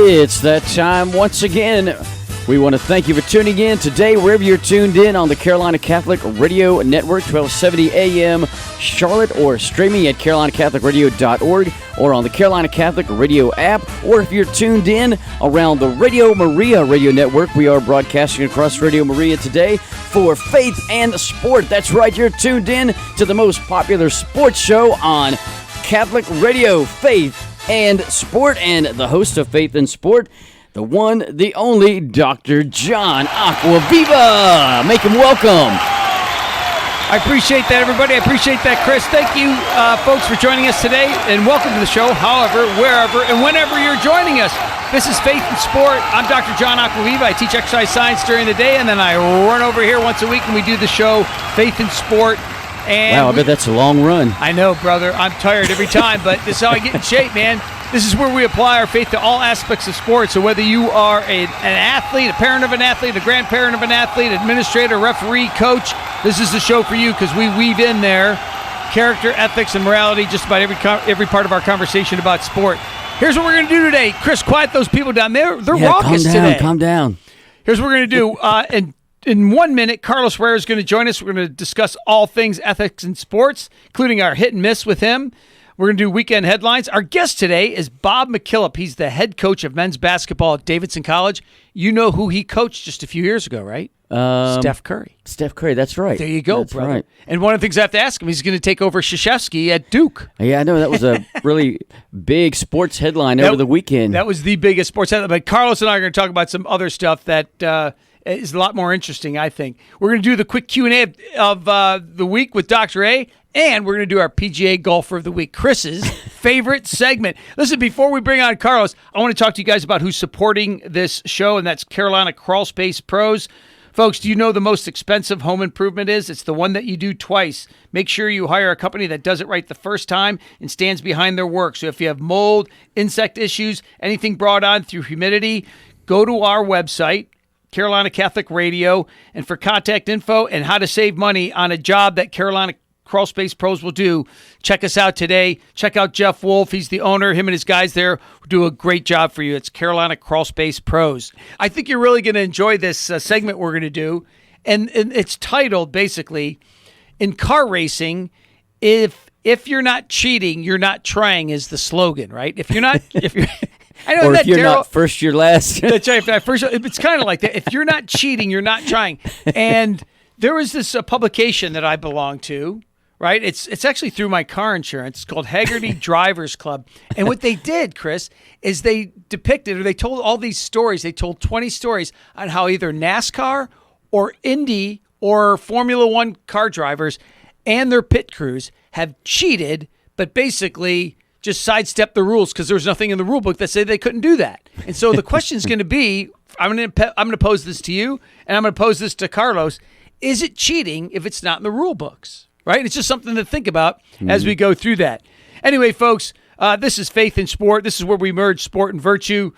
It's that time once again. We want to thank you for tuning in today, wherever you're tuned in on the Carolina Catholic Radio Network, 1270 AM Charlotte, or streaming at carolinacatholicradio.org, or on the Carolina Catholic Radio app, or if you're tuned in around the Radio Maria Radio Network. We are broadcasting across Radio Maria today for Faith and Sport. That's right, you're tuned in to the most popular sports show on Catholic Radio, Faith and Sport, and the host of Faith and Sport, the one, the only, Dr. John Acquaviva. Make him welcome. I appreciate that, everybody. I appreciate that, Chris. Thank you, folks, for joining us today, and welcome to the show, however, wherever, and whenever you're joining us. This is Faith and Sport. I'm Dr. John Acquaviva. I teach exercise science during the day, and then I run over here once a week, and we do the show, Faith and Sport. And wow, I bet that's a long run. I know, brother. I'm tired every time, but this is how I get in shape, man. This is where we apply our faith to all aspects of sports. So whether you are an athlete, a parent of an athlete, a grandparent of an athlete, administrator, referee, coach, this is the show for you, because we weave in there character, ethics, and morality, just about every part of our conversation about sport. Here's what we're going to do today. Chris, quiet those people down there. They're raucous today. Calm down. Here's what we're going to do. In 1 minute, Carlos Herrera is going to join us. We're going to discuss all things ethics in sports, including our hit and miss with him. We're going to do weekend headlines. Our guest today is Bob Mckillop. He's the head coach of men's basketball at Davidson College. You know who he coached just a few years ago, right? Steph Curry. Steph Curry, that's right. There you go, that's brother. Right. And one of the things I have to ask him, he's going to take over Krzyzewski at Duke. Yeah, I know. That was a really big sports headline over the weekend. That was the biggest sports headline. But Carlos and I are going to talk about some other stuff that is a lot more interesting, I think. We're going to do the quick Q&A of the week with Dr. A, and we're going to do our PGA Golfer of the Week, Chris's favorite segment. Listen, before we bring on Carlos, I want to talk to you guys about who's supporting this show, and that's Carolina Crawl Space Pros. Folks, do you know the most expensive home improvement is? It's the one that you do twice. Make sure you hire a company that does it right the first time and stands behind their work. So if you have mold, insect issues, anything brought on through humidity, go to our website, Carolina Catholic Radio, and for contact info and how to save money on a job that Carolina Crawl Space Pros will do, check us out today. Check out Jeff Wolf. He's the owner. Him and his guys there do a great job for you. It's Carolina Crawl Space Pros. I think you're really going to enjoy this segment we're going to do, and it's titled basically, in car racing, if you're not cheating, you're not trying, is the slogan, right? If you're not, I know or that, if you're Darryl, not first, you're last. That's right. It's kind of like that. If you're not cheating, you're not trying. And there was this publication that I belong to, right? It's actually through my car insurance. It's called Haggerty Drivers Club. And what they did, Chris, is they depicted, or they told all these stories. They told 20 stories on how either NASCAR or Indy or Formula One car drivers and their pit crews have cheated, but basically just sidestep the rules because there's nothing in the rule book that said they couldn't do that. And so the question is going to be, I'm going to pose this to you, and I'm going to pose this to Carlos. Is it cheating if it's not in the rule books? Right? It's just something to think about as we go through that. Anyway, folks, this is Faith and Sport. This is where we merge sport and virtue.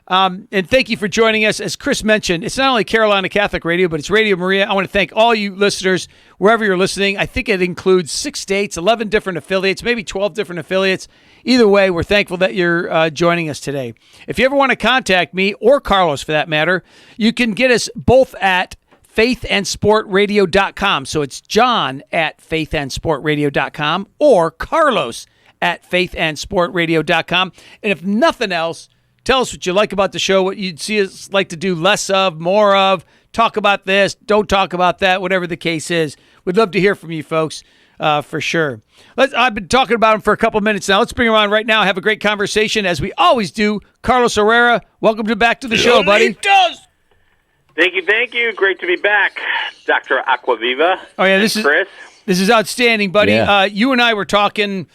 And thank you for joining us. As Chris mentioned, it's not only Carolina Catholic Radio, but it's Radio Maria. I want to thank all you listeners, wherever you're listening. I think it includes 6 states, 11 different affiliates, maybe 12 different affiliates. Either way, we're thankful that you're joining us today. If you ever want to contact me, or Carlos for that matter, you can get us both at faithandsportradio.com. So it's John at faithandsportradio.com or Carlos at faithandsportradio.com. And if nothing else, tell us what you like about the show, what you'd see us like to do less of, more of, talk about this, don't talk about that, whatever the case is. We'd love to hear from you folks, for sure. I've been talking about him for a couple of minutes now. Let's bring him on right now, have a great conversation as we always do. Carlos Herrera, welcome back to the show, buddy. Thank you. Great to be back, Dr. Acquaviva. Oh yeah, this is Chris. This is outstanding, buddy. Yeah. You and I were talking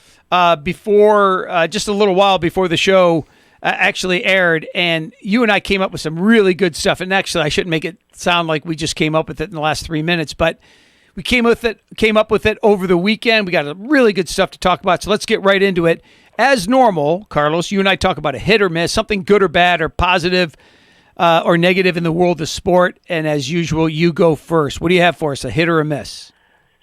before, just a little while before the show actually aired, and you and I came up with some really good stuff. And actually, I shouldn't make it sound like we just came up with it in the last 3 minutes, but we came up with it over the weekend. We got really good stuff to talk about. So let's get right into it. As normal, Carlos, you and I talk about a hit or miss, something good or bad or positive or negative in the world of sport. And as usual, you go first. What do you have for us, a hit or a miss?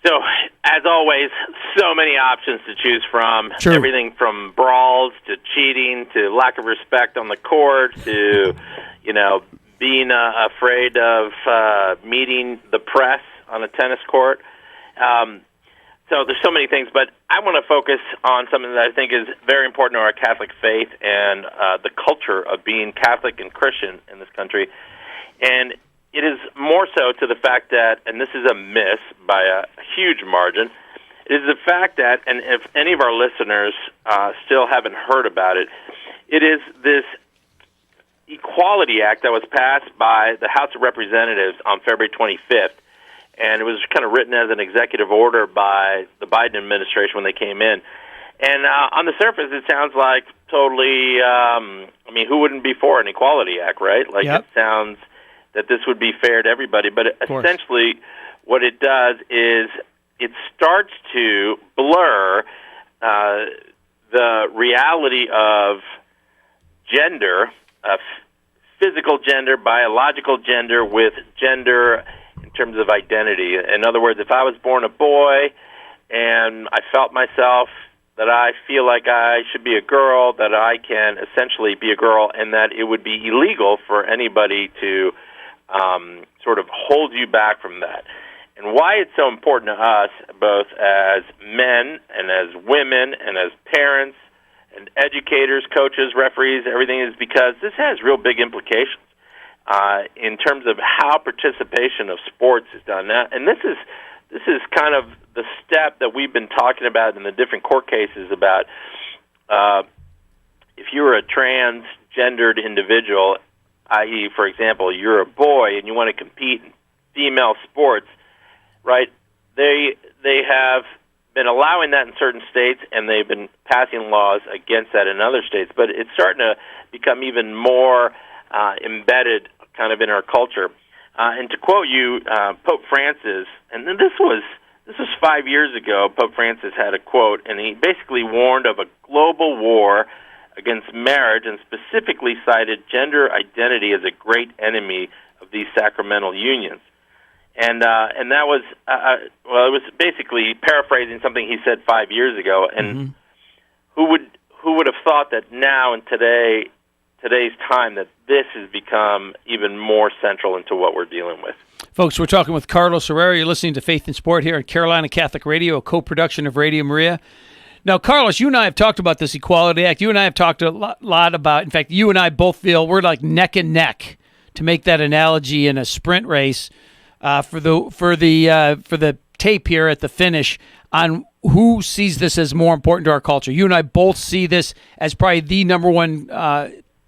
So, as always, so many options to choose from. True. Everything from brawls to cheating to lack of respect on the court to, being afraid of meeting the press on a tennis court. So there's so many things, but I want to focus on something that I think is very important to our Catholic faith and the culture of being Catholic and Christian in this country. And it is more so to the fact that, and this is a miss by a huge margin, it is the fact that, and if any of our listeners still haven't heard about it, it is this Equality Act that was passed by the House of Representatives on February 25th. And it was kind of written as an executive order by the Biden administration when they came in. And on the surface, it sounds like totally, who wouldn't be for an Equality Act, right? Like, Yep. It sounds that this would be fair to everybody. But essentially what it does is it starts to blur the reality of gender, physical gender, biological gender, with gender in terms of identity. In other words, if I was born a boy and I felt myself that I feel like I should be a girl, that I can essentially be a girl, and that it would be illegal for anybody to sort of hold you back from that. And why it's so important to us, both as men and as women and as parents and educators, coaches, referees, everything, is because this has real big implications in terms of how participation of sports is done now. And this is kind of the step that we've been talking about in the different court cases about if you're a transgendered individual, i.e., for example, you're a boy and you want to compete in female sports, right? They have been allowing that in certain states, and they've been passing laws against that in other states. But it's starting to become even more embedded kind of in our culture. And to quote you, Pope Francis, and then this was 5 years ago, Pope Francis had a quote, and he basically warned of a global war against marriage and specifically cited gender identity as a great enemy of these sacramental unions. And that was, it was basically paraphrasing something he said 5 years ago. And who would have thought that now in today's time that this has become even more central into what we're dealing with. Folks, we're talking with Carlos Herrera. You're listening to Faith and Sport here at Carolina Catholic Radio, a co-production of Radio Maria. Now, Carlos, you and I have talked about this Equality Act. You and I have talked a lot about, in fact, you and I both feel we're like neck and neck, to make that analogy, in a sprint race for the tape here at the finish on who sees this as more important to our culture. You and I both see this as probably the number one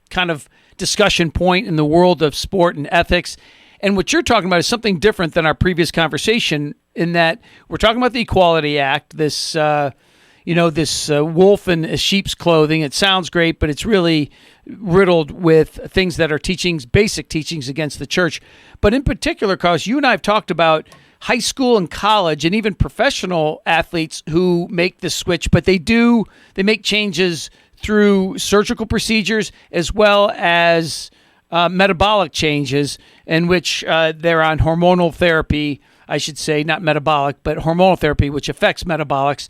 kind of discussion point in the world of sport and ethics. And what you're talking about is something different than our previous conversation, in that we're talking about the Equality Act, this wolf in a sheep's clothing. It sounds great, but it's really riddled with things that are basic teachings against the church. But in particular, Carlos, you and I have talked about high school and college and even professional athletes who make this switch, but they make changes through surgical procedures as well as metabolic changes, in which they're on hormonal therapy, I should say, not metabolic, but hormonal therapy, which affects metabolics.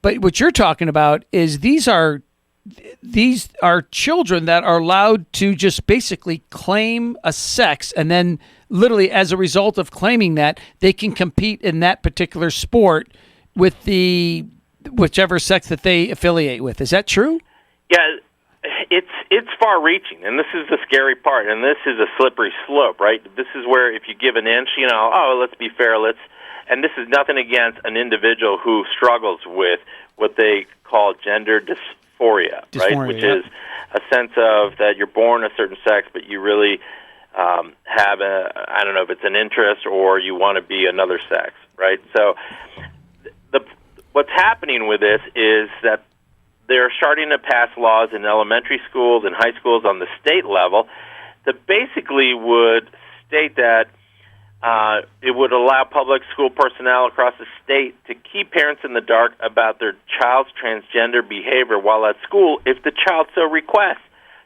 But what you're talking about is these are children that are allowed to just basically claim a sex, and then literally as a result of claiming that, they can compete in that particular sport with whichever sex that they affiliate with. Is that true? Yeah, it's far-reaching, and this is the scary part, and this is a slippery slope, right? This is where if you give an inch, let's be fair, and this is nothing against an individual who struggles with what they call gender dysphoria, right? Which is a sense of that you're born a certain sex, but you really have I don't know if it's an interest or you want to be another sex, right? So what's happening with this is that they're starting to pass laws in elementary schools and high schools on the state level that basically would state that it would allow public school personnel across the state to keep parents in the dark about their child's transgender behavior while at school if the child so requests.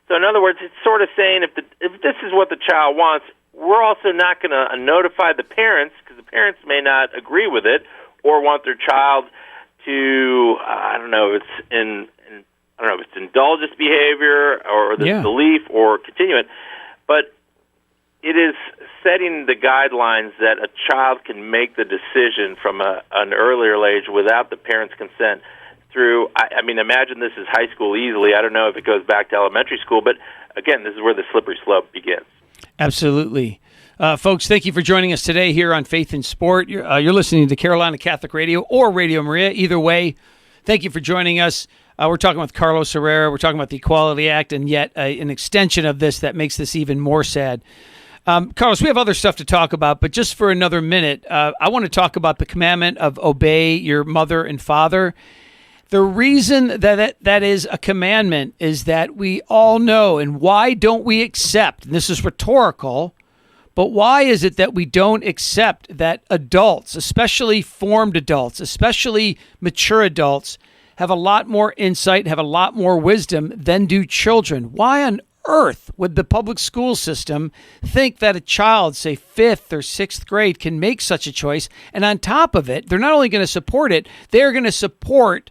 So in other words, it's sort of saying if this is what the child wants, we're also not going to notify the parents, because the parents may not agree with it or want their child to I don't know if it's indulgence behavior or this belief or continuing, but it is setting the guidelines that a child can make the decision from an earlier age without the parent's consent through, I mean, imagine this is high school easily. I don't know if it goes back to elementary school, but again, this is where the slippery slope begins. Absolutely. Folks, thank you for joining us today here on Faith in Sport. You're listening to Carolina Catholic Radio or Radio Maria. Either way, thank you for joining us. We're talking with Carlos Herrera. We're talking about the Equality Act and yet an extension of this that makes this even more sad. Carlos, we have other stuff to talk about, but just for another minute, I want to talk about the commandment of obey your mother and father. The reason that is a commandment is that we all know, and why don't we accept, and this is rhetorical, but why is it that we don't accept that adults, especially formed adults, especially mature adults, have a lot more insight, have a lot more wisdom than do children? Why on earth would the public school system think that a child, say 5th or 6th grade, can make such a choice? And on top of it, they're not only going to support it, they're going to support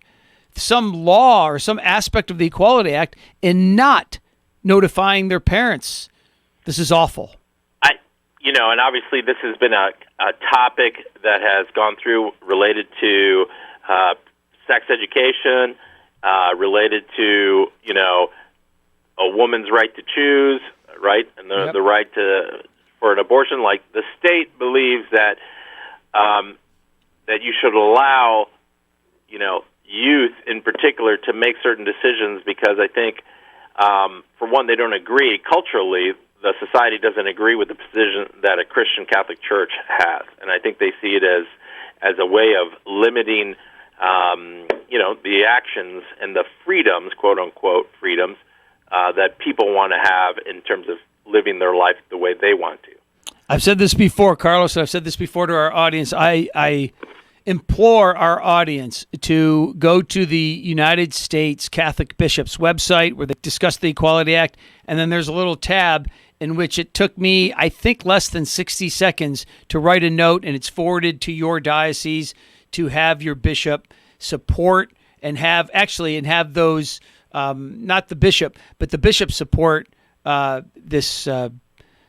some law or some aspect of the Equality Act in not notifying their parents. This is awful. And obviously this has been a topic that has gone through related to sex education, related to, a woman's right to choose, right, and the right for an abortion. Like the state believes that that you should allow, youth in particular to make certain decisions because I think, for one, they don't agree culturally. The society doesn't agree with the position that a Christian Catholic Church has, and I think they see it as a way of limiting, the actions and the freedoms, quote unquote freedoms, that people want to have in terms of living their life the way they want to. I've said this before, Carlos, and I've said this before to our audience. I implore our audience to go to the United States Catholic Bishops website where they discuss the Equality Act, and then there's a little tab in which it took me, I think, less than 60 seconds to write a note, and it's forwarded to your diocese to have your bishop support and have those, not the bishop, but the bishop support this,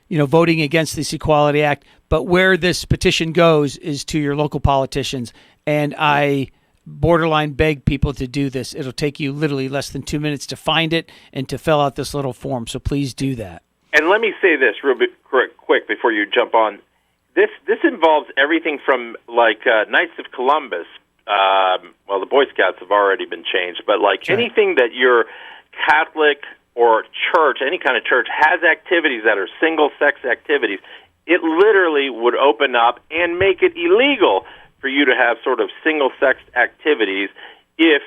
voting against this Equality Act. But where this petition goes is to your local politicians, and I borderline beg people to do this. It'll take you literally less than 2 minutes to find it and to fill out this little form, so please do that. And let me say this real quick before you jump on. This involves everything from Knights of Columbus. The Boy Scouts have already been changed, but anything that your Catholic or church, any kind of church, has activities that are single-sex activities, it literally would open up and make it illegal for you to have sort of single-sex activities if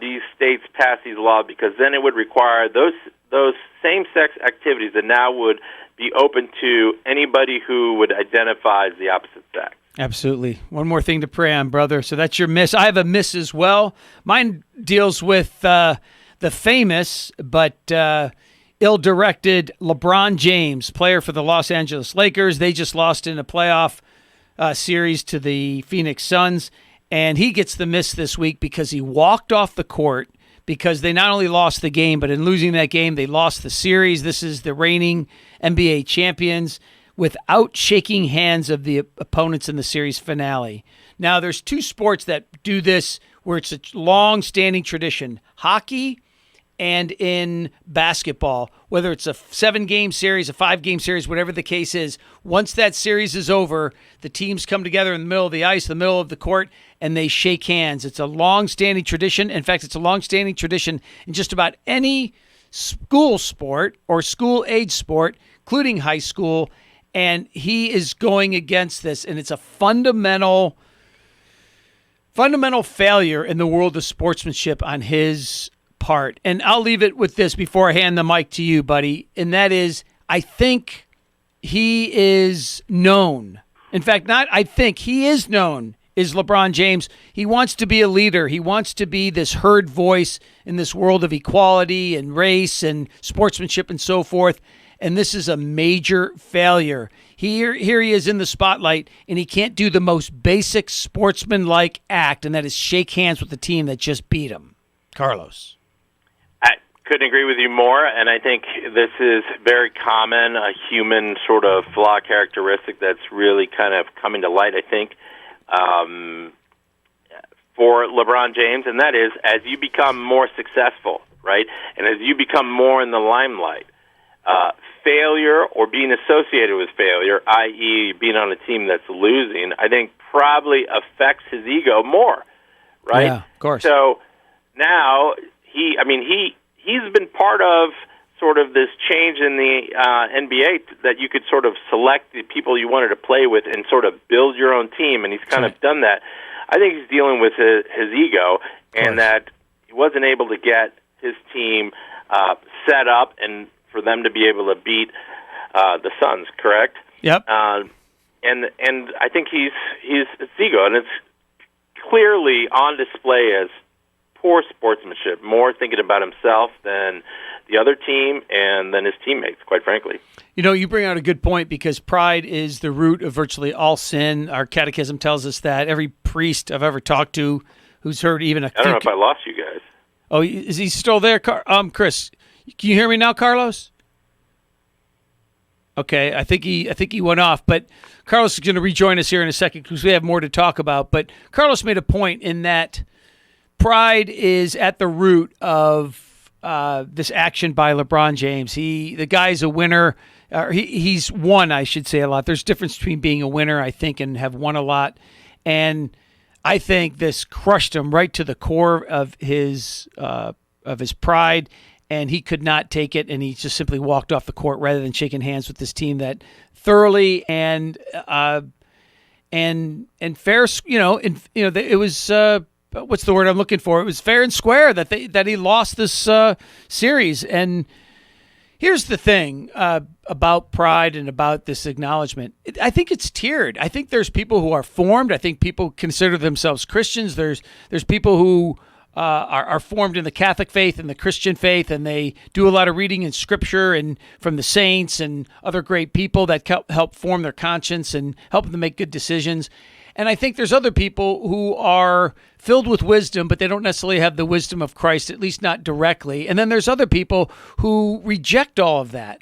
these states pass these laws, because then it would require those same-sex activities that now would be open to anybody who would identify as the opposite sex. Absolutely. One more thing to pray on, brother. So that's your miss. I have a miss as well. Mine deals with the famous but ill-directed LeBron James, player for the Los Angeles Lakers. They just lost in a playoff series to the Phoenix Suns, and he gets the miss this week because he walked off the court because they not only lost the game, but in losing that game, they lost the series. This is the reigning NBA champions, without shaking hands of the opponents in the series finale. Now, there's two sports that do this where it's a long-standing tradition: hockey and in basketball, whether it's a 7-game series, a 5-game series, whatever the case is. Once that series is over, the teams come together in the middle of the ice, the middle of the court, and they shake hands. It's a long-standing tradition. In fact, it's a long-standing tradition in just about any school sport or school-age sport, including high school, and he is going against this, and it's a fundamental failure in the world of sportsmanship on his part. And I'll leave it with this before I hand the mic to you, buddy, and that is, I think he is known. In fact, not I think, he is known is LeBron James. He wants to be a leader. He wants to be this heard voice in this world of equality and race and sportsmanship and so forth. And this is a major failure. Here he is in the spotlight, and he can't do the most basic sportsman-like act, and that is shake hands with the team that just beat him. Carlos. I couldn't agree with you more, and I think this is very common, a human sort of flaw characteristic that's really kind of coming to light, I think, for LeBron James, and that is as you become more successful, right, and as you become more in the limelight, failure or being associated with failure, i.e. being on a team that's losing, I think probably affects his ego more, right? Yeah, of course. So now he's been part of sort of this change in the NBA that you could sort of select the people you wanted to play with and sort of build your own team, and he's kind of done that. I think he's dealing with his ego and that he wasn't able to get his team set up and for them to be able to beat the Suns, correct? Yep. And I think it's ego, and it's clearly on display as poor sportsmanship, more thinking about himself than the other team and than his teammates, quite frankly. You know, you bring out a good point because pride is the root of virtually all sin. Our catechism tells us that. Every priest I've ever talked to who's heard even a... I don't know if I lost you guys. Oh, is he still there? Chris, can you hear me now, Carlos? Okay, I think he went off, but Carlos is going to rejoin us here in a second because we have more to talk about. But Carlos made a point in that pride is at the root of this action by LeBron James. The guy's a winner. He's won, I should say, a lot. There's a difference between being a winner, I think, and have won a lot. And I think this crushed him right to the core of his pride, and he could not take it, and he just simply walked off the court rather than shaking hands with this team that thoroughly and fair, it was what's the word I'm looking for? It was fair and square that he lost this series. And here's the thing about pride and about this acknowledgement. I think it's tiered. I think there's people who are formed. I think people consider themselves Christians. There's people who are formed in the Catholic faith and the Christian faith, and they do a lot of reading in Scripture and from the saints and other great people that help form their conscience and help them make good decisions. And I think there's other people who are filled with wisdom, but they don't necessarily have the wisdom of Christ, at least not directly. And then there's other people who reject all of that.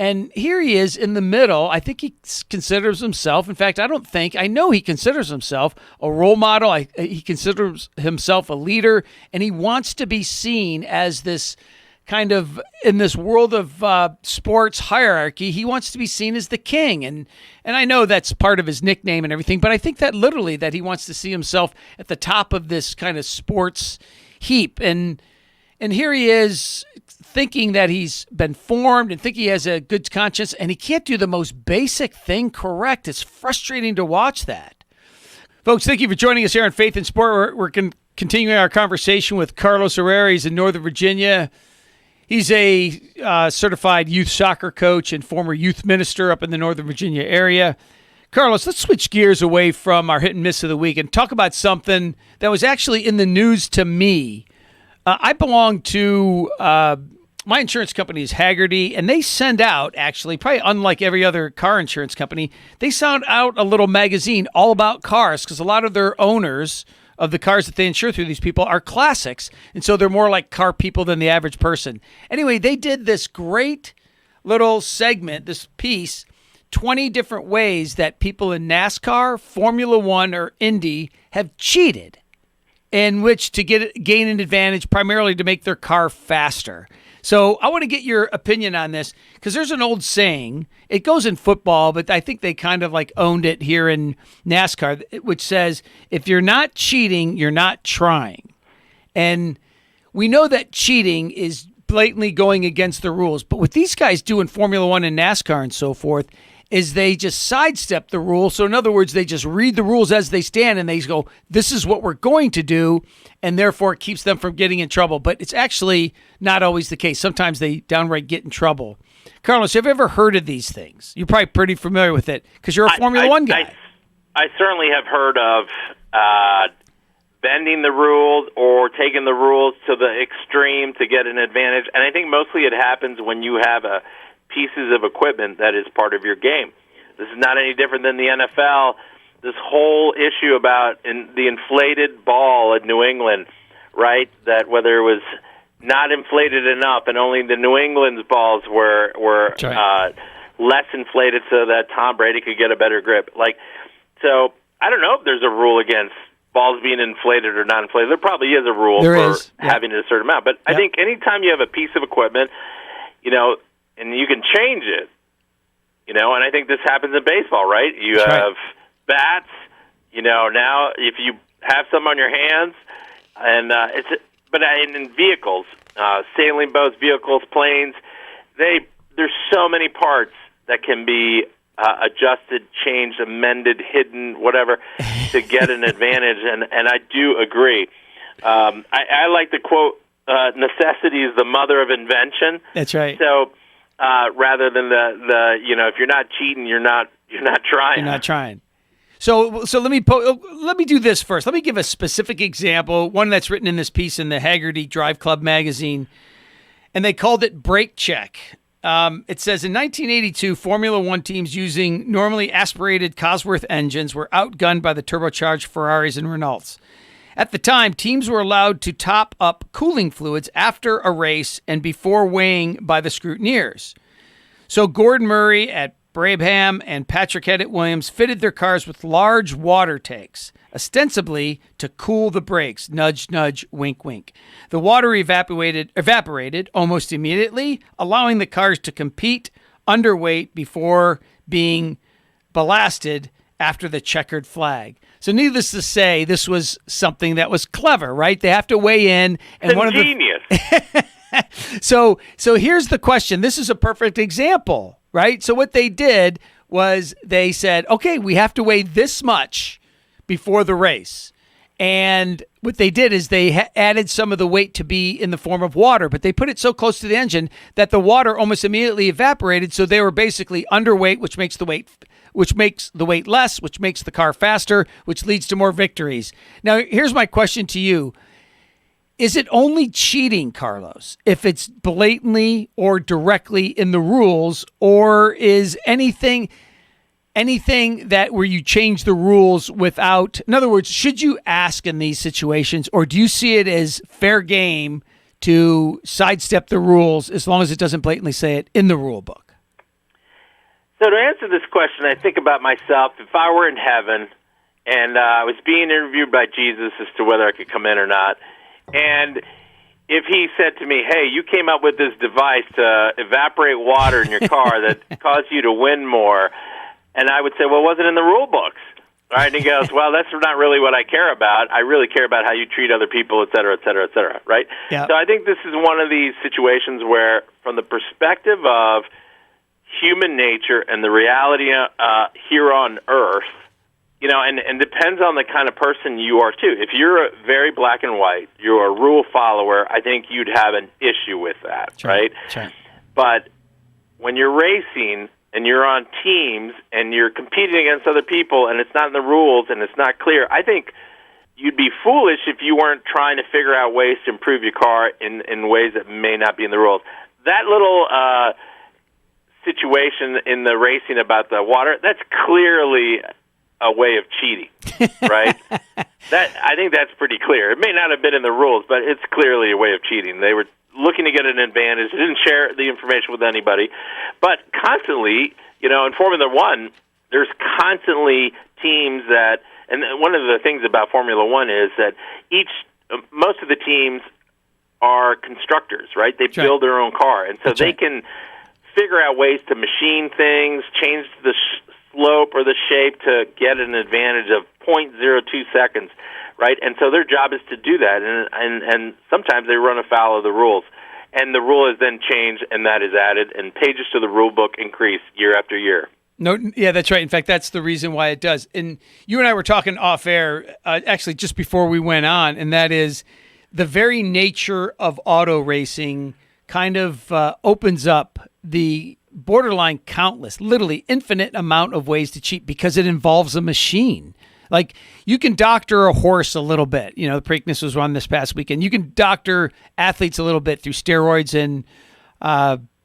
And here he is in the middle. I think he considers himself, in fact, I know he considers himself a role model. He considers himself a leader, and he wants to be seen as this kind of, in this world of sports hierarchy, he wants to be seen as the king. And I know that's part of his nickname and everything, but I think that literally that he wants to see himself at the top of this kind of sports heap. And here he is thinking that he's been formed and think he has a good conscience, and he can't do the most basic thing correct. It's frustrating to watch that. Folks, thank you for joining us here on Faith and Sport. We're continuing our conversation with Carlos Herrera. He's in Northern Virginia. He's a certified youth soccer coach and former youth minister up in the Northern Virginia area. Carlos, let's switch gears away from our hit and miss of the week and talk about something that was actually in the news to me. I belong to my insurance company is Hagerty, and they send out, actually, probably unlike every other car insurance company, they send out a little magazine all about cars because a lot of their owners of the cars that they insure through these people are classics, and so they're more like car people than the average person. Anyway, they did this great little segment, this piece, 20 different ways that people in NASCAR, Formula One, or Indy have cheated in which to gain an advantage, primarily to make their car faster. So I want to get your opinion on this because there's an old saying. It goes in football, but I think they kind of like owned it here in NASCAR, which says, if you're not cheating, you're not trying. And we know that cheating is blatantly going against the rules. But what these guys do in Formula One and NASCAR and so forth is they just sidestep the rules. So in other words, they just read the rules as they stand and they go, this is what we're going to do, and therefore it keeps them from getting in trouble. But it's actually not always the case. Sometimes they downright get in trouble. Carlos, have you ever heard of these things? You're probably pretty familiar with it because you're a Formula One guy. I certainly have heard of bending the rules or taking the rules to the extreme to get an advantage. And I think mostly it happens when you have pieces of equipment that is part of your game. This is not any different than the NFL. This whole issue about the inflated ball at New England, right? That whether it was not inflated enough, and only the New England's balls were less inflated so that Tom Brady could get a better grip. So I don't know if there's a rule against balls being inflated or not inflated. There probably is a rule having a certain amount. But I think anytime you have a piece of equipment, and you can change it, and I think this happens in baseball, right? You have bats, now if you have some on your hands, and but in vehicles, sailing boats, vehicles, planes, there's so many parts that can be adjusted, changed, amended, hidden, whatever, to get an advantage. And I do agree. I like the quote, necessity is the mother of invention. That's right. So rather than if you're not cheating, you're not trying. You're not trying. So let me do this first. Let me give a specific example, one that's written in this piece in the Haggerty Drive Club magazine, and they called it Brake Check. It says, in 1982, Formula One teams using normally aspirated Cosworth engines were outgunned by the turbocharged Ferraris and Renaults. At the time, teams were allowed to top up cooling fluids after a race and before weighing by the scrutineers. So Gordon Murray at Brabham and Patrick Head at Williams fitted their cars with large water tanks, ostensibly to cool the brakes. Nudge, nudge, wink, wink. The water evaporated almost immediately, allowing the cars to compete underweight before being ballasted after the checkered flag. So needless to say, this was something that was clever, right? They have to weigh in. And one genius. So here's the question. This is a perfect example, right? So what they did was they said, okay, we have to weigh this much before the race. And what they did is they added some of the weight to be in the form of water, but they put it so close to the engine that the water almost immediately evaporated. So they were basically underweight, which makes the weight less, which makes the car faster, which leads to more victories. Now, here's my question to you. Is it only cheating, Carlos, if it's blatantly or directly in the rules, or is anything that where you change the rules without, in other words, should you ask in these situations, or do you see it as fair game to sidestep the rules as long as it doesn't blatantly say it in the rule book? So to answer this question, I think about myself. If I were in heaven and I was being interviewed by Jesus as to whether I could come in or not, and if he said to me, hey, you came up with this device to evaporate water in your car that caused you to win more, and I would say, well, was it in the rule books? Right? And he goes, well, that's not really what I care about. I really care about how you treat other people, et cetera, et cetera, et cetera. Right? Yeah. So I think this is one of these situations where, from the perspective of human nature and the reality here on Earth, and depends on the kind of person you are, too. If you're very black and white, you're a rule follower, I think you'd have an issue with that, right? Sure. But when you're racing and you're on teams and you're competing against other people and it's not in the rules and it's not clear, I think you'd be foolish if you weren't trying to figure out ways to improve your car in ways that may not be in the rules. That little situation in the racing about the water, that's clearly a way of cheating, right? I think that's pretty clear. It may not have been in the rules, but it's clearly a way of cheating. They were looking to get an advantage. They didn't share the information with anybody. But constantly, in Formula One, there's constantly teams that, and one of the things about Formula One is that most of the teams are constructors, right? They build their own car. And so they can figure out ways to machine things, change the slope or the shape to get an advantage of 0.02 seconds, right? And so their job is to do that, and sometimes they run afoul of the rules. And the rule is then changed, and that is added, and pages to the rule book increase year after year. No, yeah, that's right. In fact, that's the reason why it does. And you and I were talking off air, actually just before we went on, and that is the very nature of auto racing kind of opens up the borderline countless, literally infinite amount of ways to cheat because it involves a machine. Like, you can doctor a horse a little bit. The Preakness was run this past weekend. You can doctor athletes a little bit through steroids and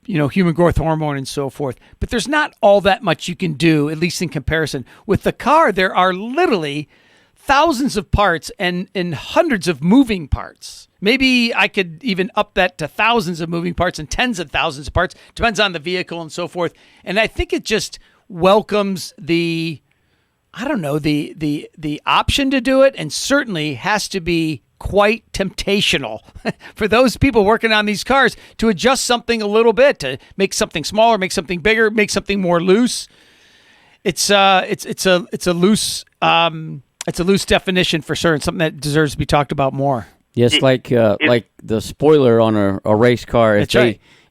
human growth hormone and so forth. But there's not all that much you can do, at least in comparison. With the car, there are literally thousands of parts and hundreds of moving parts. Maybe I could even up that to thousands of moving parts and tens of thousands of parts. Depends on the vehicle and so forth. And I think it just welcomes the option to do it, and certainly has to be quite temptational for those people working on these cars to adjust something a little bit, to make something smaller, make something bigger, make something more loose. It's a loose definition for certain, something that deserves to be talked about more. Yes, like the spoiler on a race car.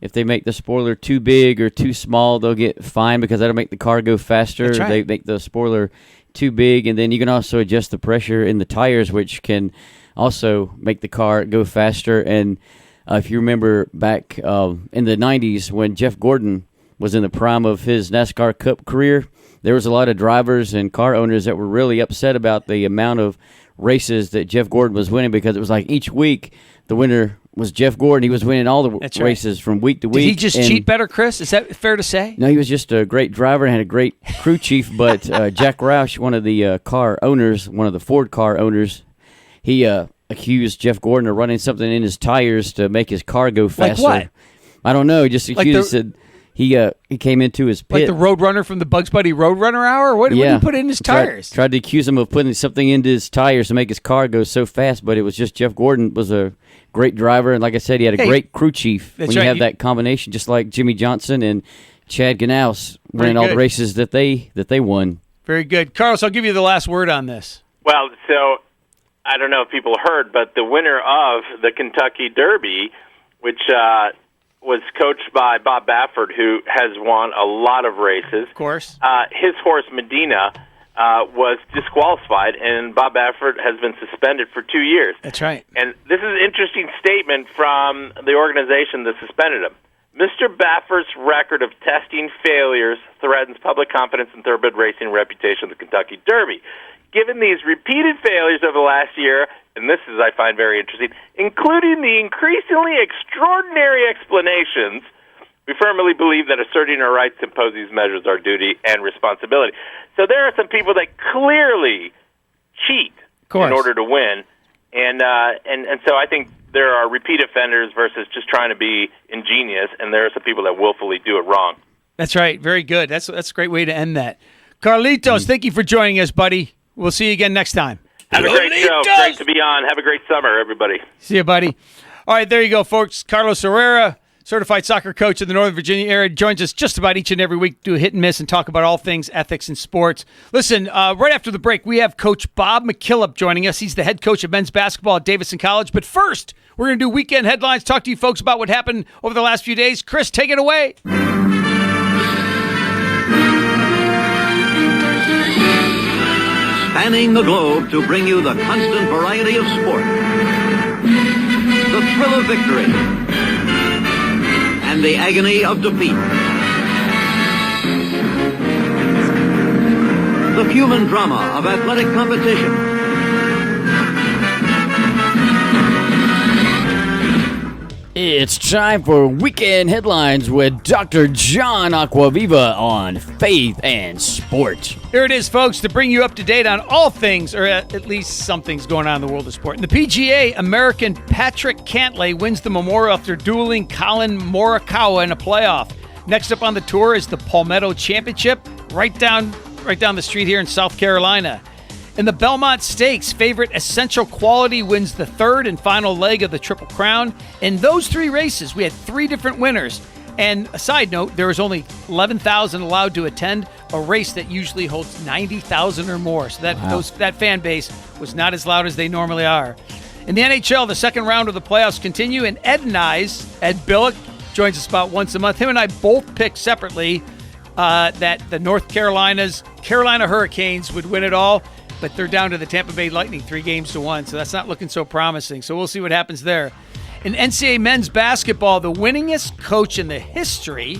If they make the spoiler too big or too small, they'll get fined because that'll make the car go faster. That's right. They make the spoiler too big, and then you can also adjust the pressure in the tires, which can also make the car go faster. And if you remember back in the 90s when Jeff Gordon was in the prime of his NASCAR Cup career, there was a lot of drivers and car owners that were really upset about the amount of races that Jeff Gordon was winning, because it was like each week the winner was Jeff Gordon. He was winning all the races from week to week. Did he just cheat better, Chris? Is that fair to say? No, he was just a great driver and had a great crew chief. But Jack Roush, one of the car owners, one of the Ford car owners, he accused Jeff Gordon of running something in his tires to make his car go faster. Like what? I don't know. He just said he came into his pit. Like the Roadrunner from the Bugs Bunny Roadrunner Hour? What did he put in his tires? Tried to accuse him of putting something into his tires to make his car go so fast, but it was just Jeff Gordon was a great driver, and like I said, he had a great crew chief. When you have that combination, just like Jimmy Johnson and Chad Ganous winning all the races that they won. Very good. Carlos, I'll give you the last word on this. Well, so I don't know if people heard, but the winner of the Kentucky Derby, which was coached by Bob Baffert, who has won a lot of races. Of course. His horse, Medina, was disqualified, and Bob Baffert has been suspended for 2 years. That's right. And this is an interesting statement from the organization that suspended him. Mr. Baffert's record of testing failures threatens public confidence in thoroughbred racing reputation of the Kentucky Derby. Given these repeated failures over the last year, and this is, I find, very interesting, including the increasingly extraordinary explanations, we firmly believe that asserting our rights to impose these measures are duty and responsibility. So there are some people that clearly cheat in order to win, and so I think there are repeat offenders versus just trying to be ingenious, and there are some people that willfully do it wrong. That's right. Very good. That's a great way to end that. Carlitos, thank you for joining us, buddy. We'll see you again next time. Have a great show. Great to be on. Have a great summer, everybody. See you, buddy. All right, there you go, folks. Carlos Herrera, certified soccer coach in the Northern Virginia area, joins us just about each and every week to do a hit and miss and talk about all things ethics and sports. Listen, right after the break, we have Coach Bob Mckillop joining us. He's the head coach of men's basketball at Davidson College. But first, we're going to do weekend headlines, talk to you folks about what happened over the last few days. Chris, take it away. Spanning the globe to bring you the constant variety of sport, the thrill of victory, and the agony of defeat. The human drama of athletic competition. It's time for Weekend Headlines with Dr. John Acquaviva on Faith and Sport. Here it is, folks, to bring you up to date on all things, or at least something's going on in the world of sport. In the PGA, American Patrick Cantlay wins the Memorial after dueling Colin Morikawa in a playoff. Next up on the tour is the Palmetto Championship, right down the street here in South Carolina. In the Belmont Stakes, favorite Essential Quality wins the third and final leg of the Triple Crown. In those three races, we had three different winners. And a side note, there was only 11,000 allowed to attend a race that usually holds 90,000 or more. So that fan base was not as loud as they normally are. In the NHL, the second round of the playoffs continue, and Ed Billick, joins us about once a month. Him and I both picked separately that the North Carolina Hurricanes would win it all. But they're down to the Tampa Bay Lightning 3-1, so that's not looking so promising. So we'll see what happens there. In NCAA men's basketball, the winningest coach in the history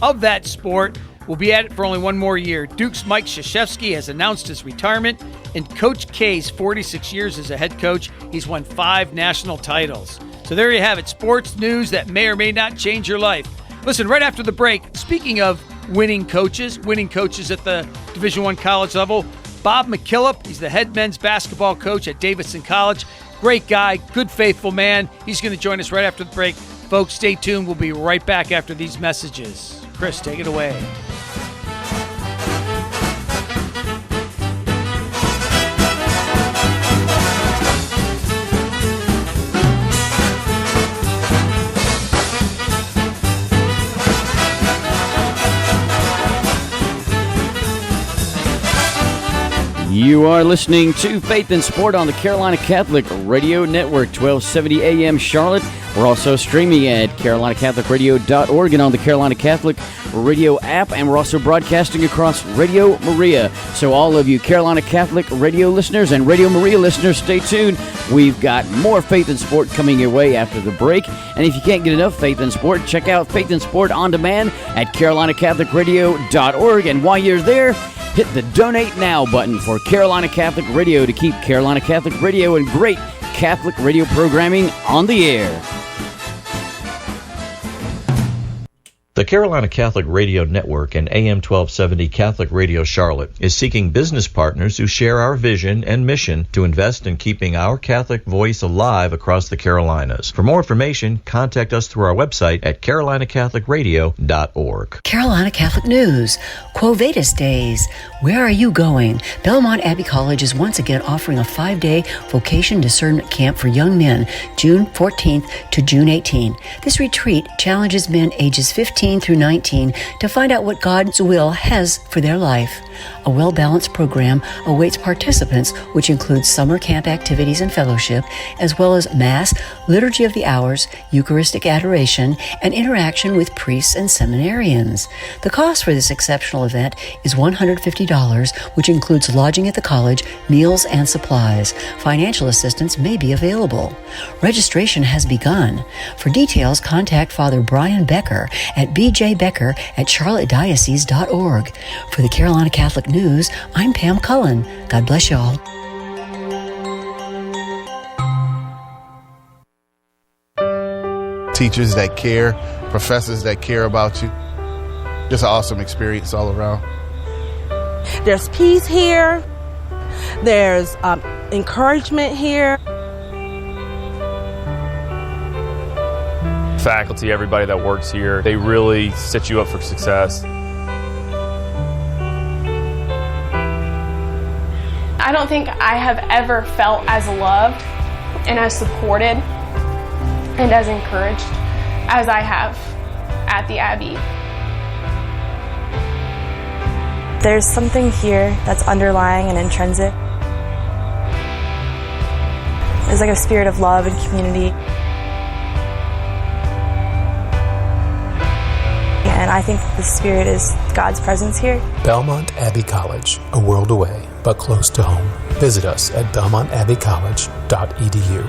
of that sport will be at it for only one more year. Duke's Mike Krzyzewski has announced his retirement. In Coach K's 46 years as a head coach, he's won 5 national titles. So there you have it, sports news that may or may not change your life. Listen, right after the break, speaking of winning coaches at the Division I college level, Bob Mckillop, he's the head men's basketball coach at Davidson College. Great guy, good, faithful man. He's going to join us right after the break. Folks, stay tuned. We'll be right back after these messages. Chris, take it away. You are listening to Faith and Sport on the Carolina Catholic Radio Network, 1270 AM Charlotte. We're also streaming at carolinacatholicradio.org and on the Carolina Catholic Radio app, and we're also broadcasting across Radio Maria. So all of you Carolina Catholic Radio listeners and Radio Maria listeners, stay tuned. We've got more Faith and Sport coming your way after the break. And if you can't get enough Faith and Sport, check out Faith and Sport on demand at carolinacatholicradio.org. And while you're there, hit the Donate Now button for Carolina Catholic Radio to keep Carolina Catholic Radio and great Catholic radio programming on the air. The Carolina Catholic Radio Network and AM 1270 Catholic Radio Charlotte is seeking business partners who share our vision and mission to invest in keeping our Catholic voice alive across the Carolinas. For more information, contact us through our website at carolinacatholicradio.org. Carolina Catholic News, Quo Vadis Days. Where are you going? Belmont Abbey College is once again offering a 5-day vocation discernment camp for young men, June 14th to June 18th. This retreat challenges men ages 15 through 19 to find out what God's will has for their life. A well-balanced program awaits participants, which includes summer camp activities and fellowship, as well as Mass, Liturgy of the Hours, Eucharistic adoration, and interaction with priests and seminarians. The cost for this exceptional event is $150, which includes lodging at the college, meals, and supplies. Financial assistance may be available. Registration has begun. For details, contact Father Brian Becker at bjbecker@charlottediocese.org. For the Carolina Catholic News, I'm Pam Cullen. God bless y'all. Teachers that care, professors that care about you. Just an awesome experience all around. There's peace here. There's encouragement here. Faculty, everybody that works here, they really set you up for success. I don't think I have ever felt as loved and as supported and as encouraged as I have at the Abbey. There's something here that's underlying and intrinsic. There's like a spirit of love and community. And I think the spirit is God's presence here. Belmont Abbey College, a world away, but close to home. Visit us at belmontabbeycollege.edu.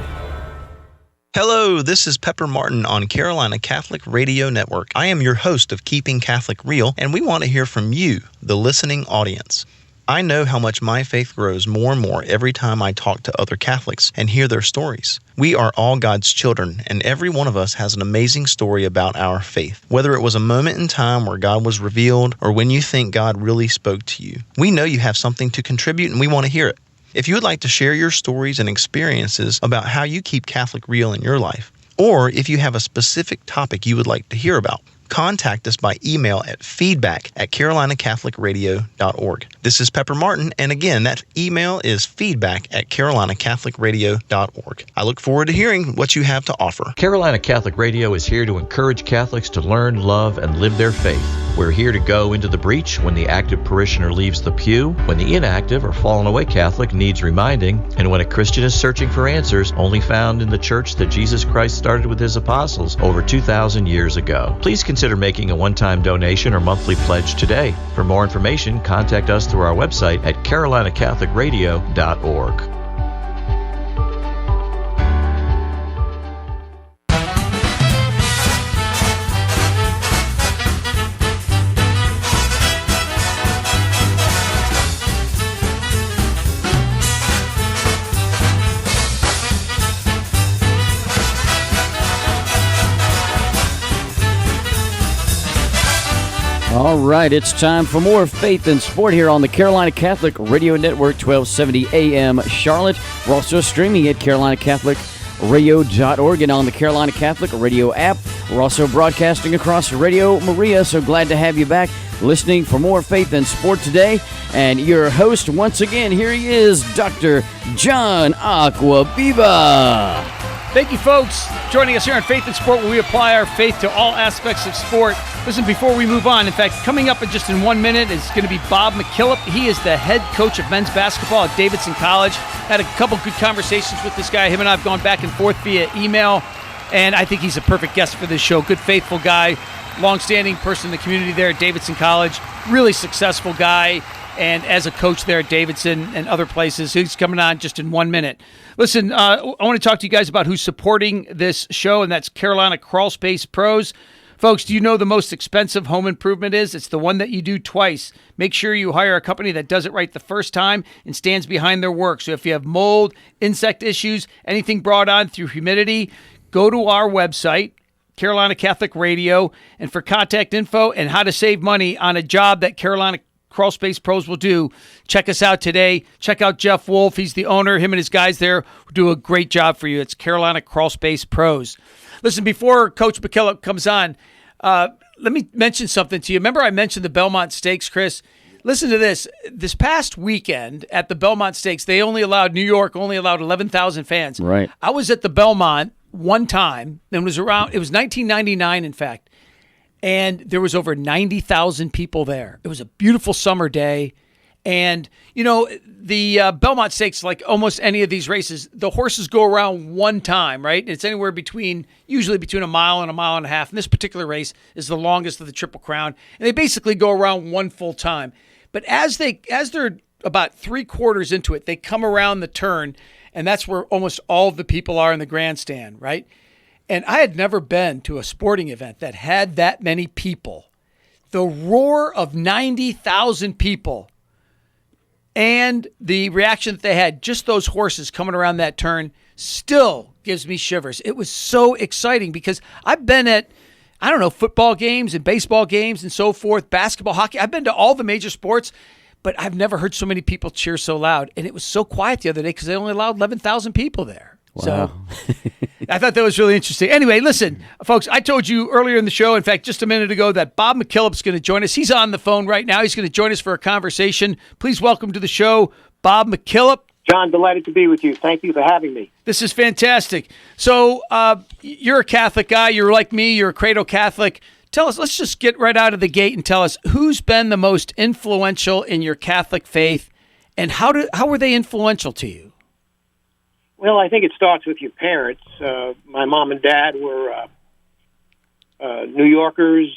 Hello, this is Pepper Martin on Carolina Catholic Radio Network. I am your host of Keeping Catholic Real, and we want to hear from you, the listening audience. I know how much my faith grows more and more every time I talk to other Catholics and hear their stories. We are all God's children, and every one of us has an amazing story about our faith. Whether it was a moment in time where God was revealed or when you think God really spoke to you, we know you have something to contribute and we want to hear it. If you would like to share your stories and experiences about how you keep Catholic real in your life, or if you have a specific topic you would like to hear about, contact us by email at feedback@carolinacatholicradio.org. This is Pepper Martin, and again, that email is feedback@carolinacatholicradio.org. I look forward to hearing what you have to offer. Carolina Catholic Radio is here to encourage Catholics to learn, love, and live their faith. We're here to go into the breach when the active parishioner leaves the pew, when the inactive or fallen away Catholic needs reminding, and when a Christian is searching for answers only found in the church that Jesus Christ started with his apostles over 2,000 years ago. Please consider making a one-time donation or monthly pledge today. For more information, contact us through our website at carolinacatholicradio.org. All right, it's time for more Faith in Sport here on the Carolina Catholic Radio Network, 1270 AM Charlotte. We're also streaming at CarolinaCatholicRadio.org and on the Carolina Catholic Radio app. We're also broadcasting across Radio Maria, so glad to have you back listening for more Faith in Sport today. And your host, once again, here he is, Dr. John Acquaviva. Thank you, folks, joining us here on Faith in Sport, where we apply our faith to all aspects of sport. Listen, before we move on, in fact, coming up in just in 1 minute is going to be Bob Mckillop. He is the head coach of men's basketball at Davidson College. Had a couple good conversations with this guy. Him and I have gone back and forth via email, and I think he's a perfect guest for this show. Good, faithful guy, long-standing person in the community there at Davidson College, really successful guy, and as a coach there at Davidson and other places. He's coming on just in 1 minute. Listen, I want to talk to you guys about who's supporting this show, and that's Carolina Crawl Space Pros. Folks, do you know the most expensive home improvement is? It's the one that you do twice. Make sure you hire a company that does it right the first time and stands behind their work. So if you have mold, insect issues, anything brought on through humidity, go to our website, Carolina Catholic Radio, and for contact info and how to save money on a job that Carolina Crawl Space Pros will do, check us out today. Check out Jeff Wolf. He's the owner. Him and his guys there do a great job for you. It's Carolina Crawl Space Pros. Listen, before Coach Mckillop comes on, let me mention something to you. Remember I mentioned the Belmont Stakes, Chris? Listen to this. This past weekend at the Belmont Stakes, New York only allowed 11,000 fans. Right. I was at the Belmont one time, and it was 1999, in fact. And there was over 90,000 people there. It was a beautiful summer day. And, you know, the Belmont Stakes, like almost any of these races, the horses go around one time, right? It's anywhere usually between a mile and a half. And this particular race is the longest of the Triple Crown. And they basically go around one full time. But as they're about 3/4 into it, they come around the turn, and that's where almost all of the people are in the grandstand, right? And I had never been to a sporting event that had that many people. The roar of 90,000 people and the reaction that they had, just those horses coming around that turn, still gives me shivers. It was so exciting because I've been at, football games and baseball games and so forth, basketball, hockey. I've been to all the major sports, but I've never heard so many people cheer so loud. And it was so quiet the other day because they only allowed 11,000 people there. Wow. So I thought that was really interesting. Anyway, listen, folks, I told you earlier in the show, in fact, just a minute ago, that Bob Mckillop's going to join us. He's on the phone right now. He's going to join us for a conversation. Please welcome to the show, Bob Mckillop. John, delighted to be with you. Thank you for having me. This is fantastic. So you're a Catholic guy. You're like me. You're a cradle Catholic. Tell us, let's just get right out of the gate and tell us who's been the most influential in your Catholic faith, and how were they influential to you? Well, I think it starts with your parents. My mom and dad were New Yorkers.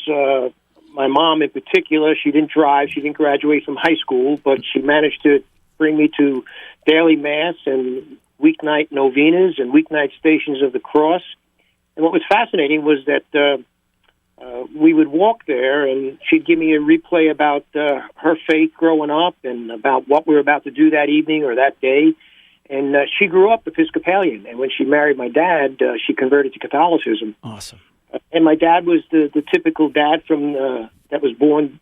My mom in particular, she didn't drive. She didn't graduate from high school, but she managed to bring me to daily Mass and weeknight novenas and weeknight Stations of the Cross. And what was fascinating was that we would walk there, and she'd give me a replay about her faith growing up and about what we were about to do that evening or that day. And she grew up Episcopalian, and when she married my dad, she converted to Catholicism. Awesome. And my dad was the typical dad from that was born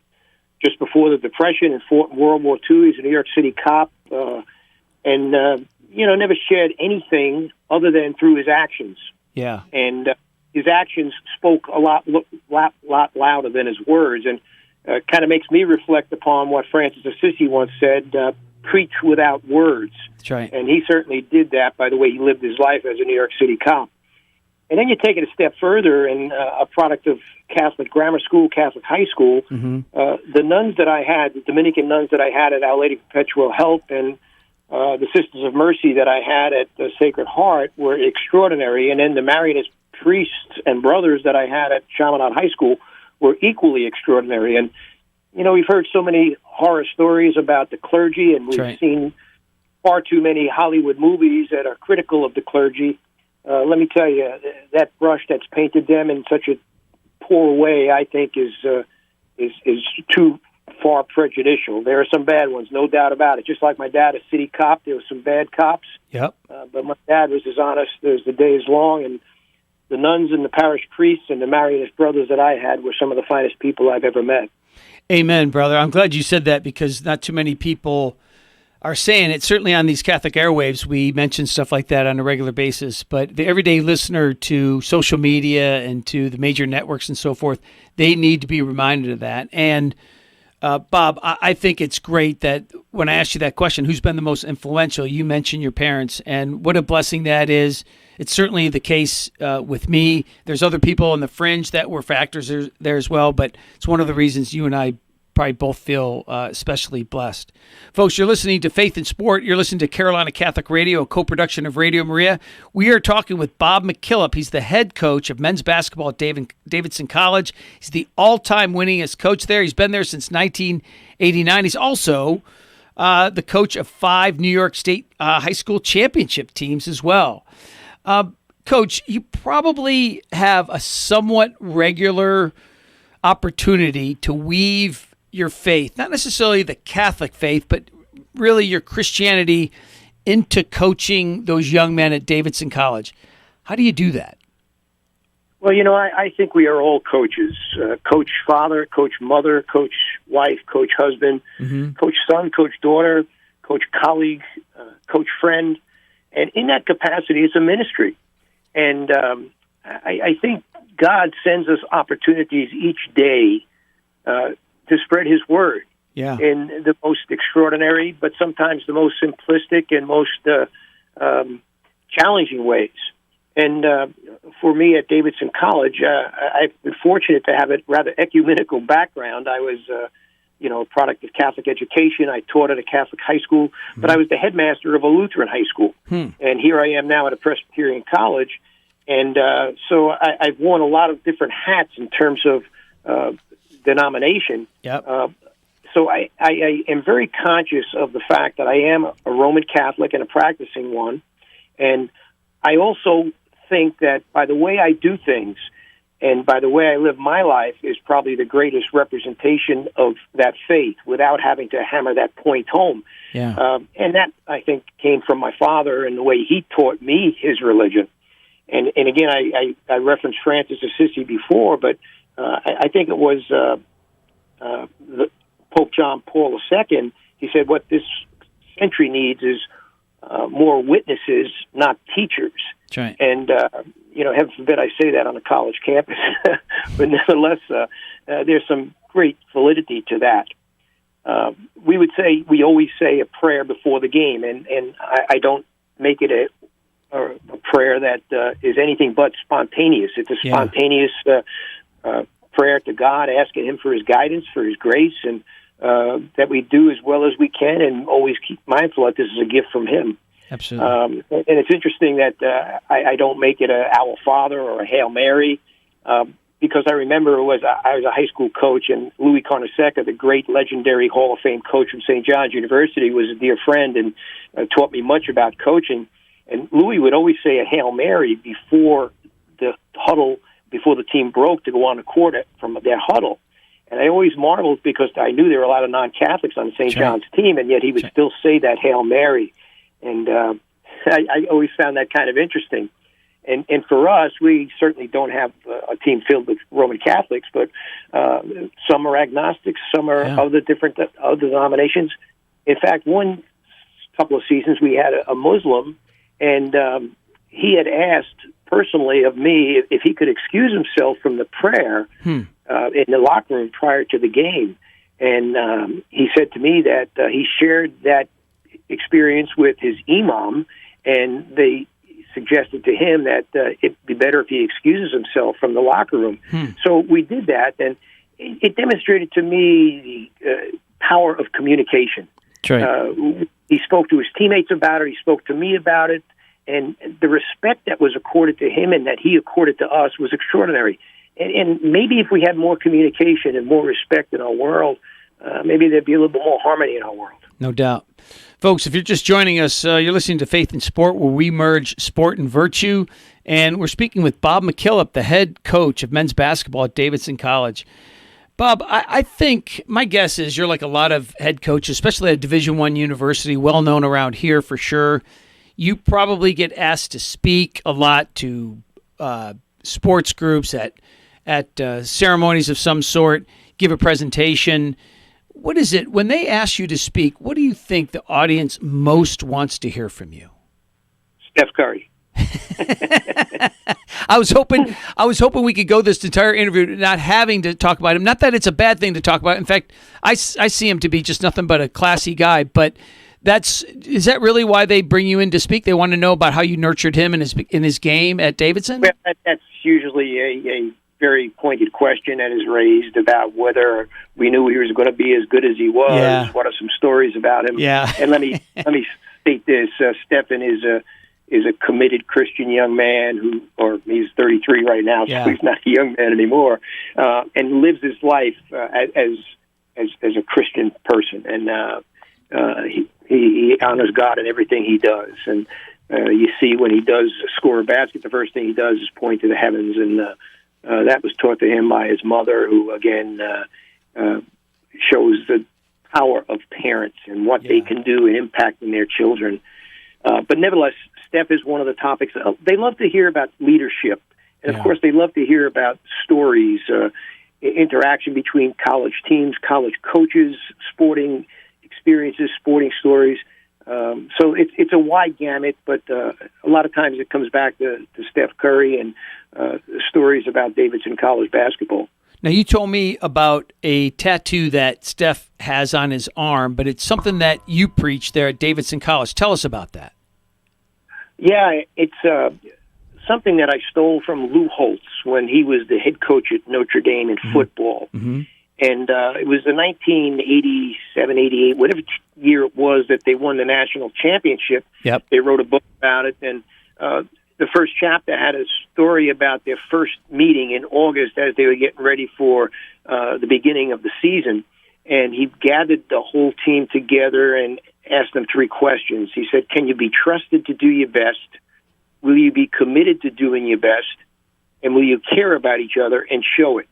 just before the Depression and fought in World War II. He's a New York City cop, and never shared anything other than through his actions. Yeah. And his actions spoke a lot louder than his words, and kind of makes me reflect upon what Francis Assisi once said. Preach without words. That's right. And he certainly did that by the way he lived his life as a New York City cop. And then you take it a step further, and a product of Catholic grammar school, Catholic high school, the nuns that I had, the Dominican nuns that I had at Our Lady Perpetual Help, and the Sisters of Mercy that I had at the Sacred Heart were extraordinary. And then the Marianist priests and brothers that I had at Chaminade High School were equally extraordinary. And we've heard so many horror stories about the clergy, and we've seen far too many Hollywood movies that are critical of the clergy. Let me tell you, that brush that's painted them in such a poor way, I think, is too far prejudicial. There are some bad ones, no doubt about it. Just like my dad, a city cop, there were some bad cops. Yep. But my dad was as honest as the day is long, and the nuns and the parish priests and the Marianist brothers that I had were some of the finest people I've ever met. Amen, brother. I'm glad you said that because not too many people are saying it. Certainly on these Catholic airwaves, we mention stuff like that on a regular basis. But the everyday listener to social media and to the major networks and so forth, they need to be reminded of that. And Bob, I think it's great that when I asked you that question, who's been the most influential, you mentioned your parents, and what a blessing that is. It's certainly the case with me. There's other people on the fringe that were factors there as well, but it's one of the reasons you and I probably both feel especially blessed. Folks, you're listening to Faith in Sport. You're listening to Carolina Catholic Radio, a co-production of Radio Maria. We are talking with Bob Mckillop. He's the head coach of men's basketball at Davidson College. He's the all-time winningest coach there. He's been there since 1989. He's also the coach of 5 New York State high school championship teams as well. Coach, you probably have a somewhat regular opportunity to weave your faith, not necessarily the Catholic faith, but really your Christianity into coaching those young men at Davidson College. How do you do that? Well, I think we are all coaches. Coach father, coach mother, coach wife, coach husband, coach son, coach daughter, coach colleague, coach friend. And in that capacity, it's a ministry. And I think God sends us opportunities each day to spread His word in the most extraordinary, but sometimes the most simplistic and most challenging ways. And for me at Davidson College, I've been fortunate to have a rather ecumenical background. I was, a product of Catholic education. I taught at a Catholic high school, but I was the headmaster of a Lutheran high school. And here I am now at a Presbyterian college. And so I've worn a lot of different hats in terms of denomination. So I am very conscious of the fact that I am a Roman Catholic and a practicing one. And I also think that by the way I do things and by the way I live my life is probably the greatest representation of that faith without having to hammer that point home. And that, I think, came from my father and the way he taught me his religion. And again, I referenced Francis Assisi before, but I think it was Pope John Paul II. He said what this century needs is more witnesses, not teachers. That's right. And, heaven forbid I say that on a college campus, but nevertheless, there's some great validity to that. We always say a prayer before the game, and I don't make it a prayer that is anything but spontaneous. It's a spontaneous prayer to God, asking Him for His guidance, for His grace, and that we do as well as we can, and always keep mindful that this is a gift from Him. Absolutely. And it's interesting that I don't make it a Our Father or a Hail Mary, because I remember I was a high school coach, and Louis Carnesecca, the great legendary Hall of Fame coach from St. John's University, was a dear friend and taught me much about coaching. And Louis would always say a Hail Mary before the huddle, before the team broke to go on the court from their huddle. And I always marveled because I knew there were a lot of non-Catholics on the St. John's team, and yet he would still say that Hail Mary. And I always found that kind of interesting. And for us, we certainly don't have a team filled with Roman Catholics, but some are agnostics, some are other denominations. In fact, one couple of seasons we had a Muslim, and he had asked personally of me if he could excuse himself from the prayer in the locker room prior to the game. And he said to me that he shared that experience with his imam, and they suggested to him that it'd be better if he excuses himself from the locker room. So we did that, and it demonstrated to me the power of communication. He spoke to his teammates about it, he spoke to me about it, and the respect that was accorded to him and that he accorded to us was extraordinary. And maybe if we had more communication and more respect in our world, maybe there'd be a little bit more harmony in our world. No doubt. Folks, if you're just joining us, you're listening to Faith in Sport, where we merge sport and virtue. And we're speaking with Bob Mckillop, the head coach of men's basketball at Davidson College. Bob, I think my guess is you're like a lot of head coaches, especially at a Division I university, well known around here for sure. You probably get asked to speak a lot to sports groups at ceremonies of some sort. give a presentation. What is it when they ask you to speak? What do you think the audience most wants to hear from you? Steph Curry. I was hoping we could go this entire interview not having to talk about him. Not that it's a bad thing to talk about. In fact, I see him to be just nothing but a classy guy. But is that really why they bring you in to speak? They want to know about how you nurtured him in his game at Davidson? Well, that's usually a very pointed question that is raised about whether we knew he was going to be as good as he was. Yeah. What are some stories about him? Yeah. And let me state this: Stephen is a committed Christian young man he's 33 right now, so he's not a young man anymore, and lives his life as a Christian person, and he honors God in everything he does. And you see when he does score a basket, the first thing he does is point to the heavens, and that was taught to him by his mother, who again shows the power of parents and what they can do in impacting their children. But nevertheless, Steph is one of the topics. They love to hear about leadership. And, of course, they love to hear about stories, interaction between college teams, college coaches, sporting experiences, sporting stories. So it's a wide gamut, but a lot of times it comes back to Steph Curry and stories about Davidson College basketball. Now, you told me about a tattoo that Steph has on his arm, but it's something that you preach there at Davidson College. Tell us about that. Yeah, it's something that I stole from Lou Holtz when he was the head coach at Notre Dame in football. Mm-hmm. And it was the 1987, 88, whatever year it was that they won the national championship. Yep. They wrote a book about it, and the first chapter had a story about their first meeting in August as they were getting ready for the beginning of the season. And he gathered the whole team together and asked them three questions. He said, can you be trusted to do your best? Will you be committed to doing your best? And will you care about each other and show it?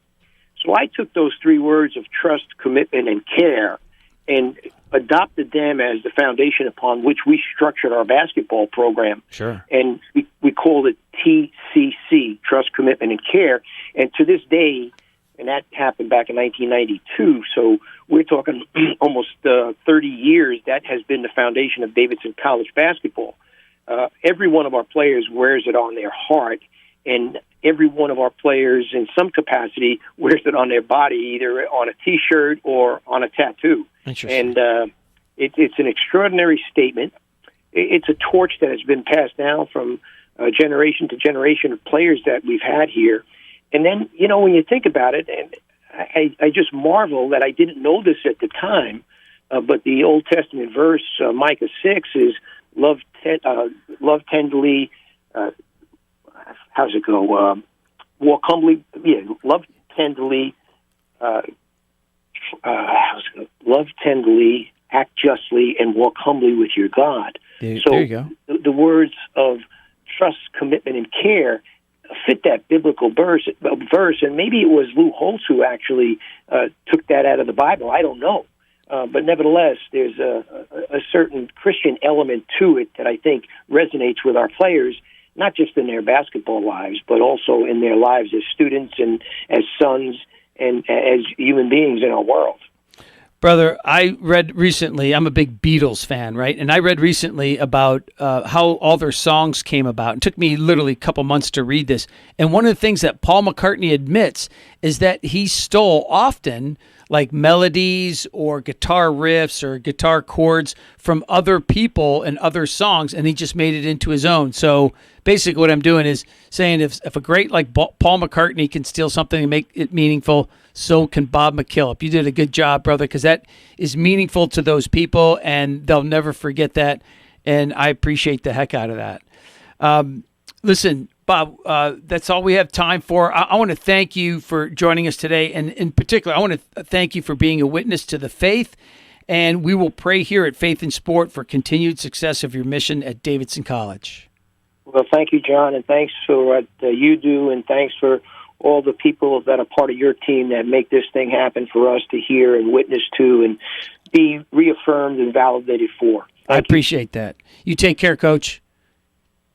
So I took those three words of trust, commitment, and care and adopted them as the foundation upon which we structured our basketball program. Sure. And we called it TCC, Trust, Commitment, and Care. And to this day, and that happened back in 1992, so we're talking almost 30 years, that has been the foundation of Davidson College basketball. Every one of our players wears it on their heart, and every one of our players in some capacity wears it on their body, either on a T-shirt or on a tattoo. Interesting. And it's an extraordinary statement. It's a torch that has been passed down from generation to generation of players that we've had here. And then, when you think about it, and I just marvel that I didn't know this at the time, but the Old Testament verse, Micah 6, is love tenderly, how's it go? Walk humbly, love tenderly, love tenderly, act justly, and walk humbly with your God. There you go. The words of trust, commitment, and care fit that biblical verse, and maybe it was Lou Holtz who actually took that out of the Bible. I don't know. But nevertheless, there's a certain Christian element to it that I think resonates with our players, not just in their basketball lives, but also in their lives as students and as sons and as human beings in our world. Brother, I read recently, I'm a big Beatles fan, right? And I read recently about how all their songs came about. It took me literally a couple months to read this. And one of the things that Paul McCartney admits is that he stole often like melodies or guitar riffs or guitar chords from other people and other songs, and he just made it into his own. So basically what I'm doing is saying if a great like Paul McCartney can steal something and make it meaningful, so can Bob Mckillop. You did a good job, brother, because that is meaningful to those people, and they'll never forget that, and I appreciate the heck out of that. Listen, Bob, that's all we have time for. I want to thank you for joining us today, and in particular, I want to thank you for being a witness to the faith, and we will pray here at Faith in Sport for continued success of your mission at Davidson College. Well, thank you, John, and thanks for what you do, and thanks for all the people that are part of your team that make this thing happen for us to hear and witness to and be reaffirmed and validated for. I appreciate that. You take care, Coach.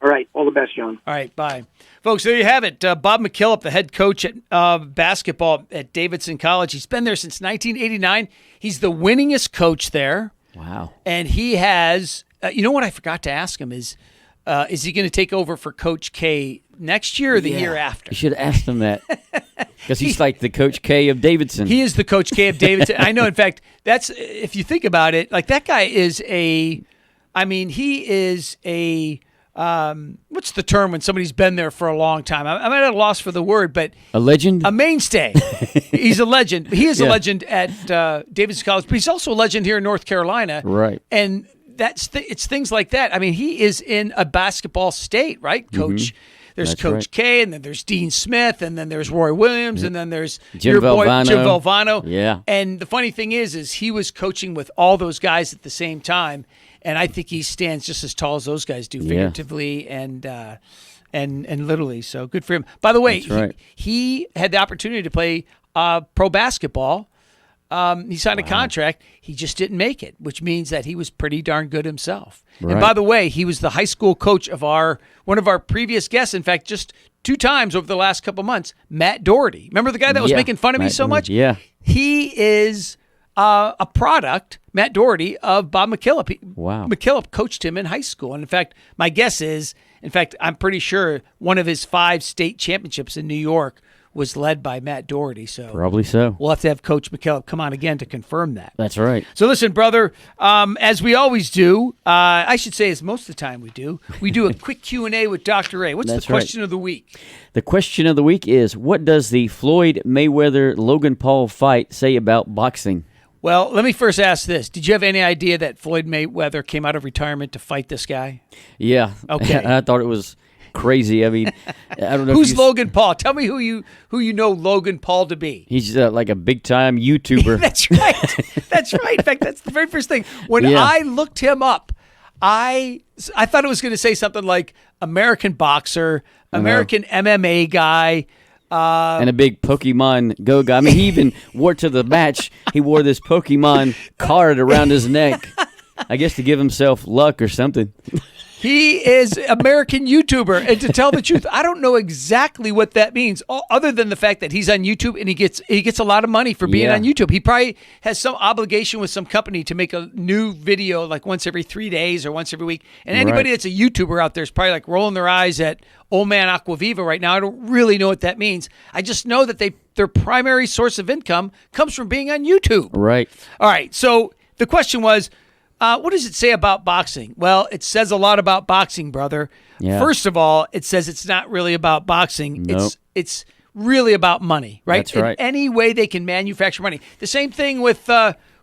All right. All the best, John. All right, bye. Folks, there you have it. Bob Mckillop, the head coach at basketball at Davidson College. He's been there since 1989. He's the winningest coach there. Wow. And he has, you know what I forgot to ask him is he going to take over for Coach K next year or the year after? You should have asked him that. Because he's like the Coach K of Davidson. He is the Coach K of Davidson. I know, in fact, that's, if you think about it, like that guy is what's the term when somebody's been there for a long time? I'm at a loss for the word, but a legend? A mainstay. He's a legend. He is a legend at Davidson College, but he's also a legend here in North Carolina. Right. And it's things like that. I mean, he is in a basketball state, right? Coach. There's That's Coach right. K, and then there's Dean Smith, and then there's Roy Williams, and then there's Jim your boy Valvano. Jim Valvano. Yeah. And the funny thing is he was coaching with all those guys at the same time, and I think he stands just as tall as those guys do, figuratively and literally. So good for him. By the way, he had the opportunity to play pro basketball. He signed a contract. He just didn't make it, which means that he was pretty darn good himself. Right. And by the way, he was the high school coach of one of our previous guests. In fact, just 2 times over the last couple of months, Matt Doherty. Remember the guy that was making fun of me so much? Yeah. He is a product, Matt Doherty, of Bob Mckillop. Wow. Mckillop coached him in high school. And in fact, my guess is, I'm pretty sure one of his 5 state championships in New York was led by Matt Doherty. So probably so. We'll have to have Coach Mckillop come on again to confirm that. That's right. So listen, brother, as we always do, I should say as most of the time we do a quick Q&A with Dr. A. What's the question of the week? The question of the week is, what does the Floyd Mayweather-Logan Paul fight say about boxing? Well, let me first ask this. Did you have any idea that Floyd Mayweather came out of retirement to fight this guy? Yeah. Okay. I thought it was crazy. I mean, I don't know. Who's Logan Paul? Tell me who you know Logan Paul to be. He's like a big time YouTuber. That's right. That's right. In fact, that's the very first thing. When I looked him up, I thought it was going to say something like American boxer, American MMA guy. And a big Pokemon Go guy. I mean, he even wore to the match. He wore this Pokemon card around his neck. I guess to give himself luck or something. He is American YouTuber, and to tell the truth, I don't know exactly what that means, other than the fact that he's on YouTube and he gets a lot of money for being on YouTube. He probably has some obligation with some company to make a new video like once every 3 days or once every week. And anybody that's a YouTuber out there is probably like rolling their eyes at old man Acquaviva right now. I don't really know what that means. I just know that their primary source of income comes from being on YouTube. Right. All right. So the question was, what does it say about boxing? Well, it says a lot about boxing, brother. Yeah. First of all, it says it's not really about boxing. Nope. It's really about money, right? That's right. In any way they can manufacture money. The same thing with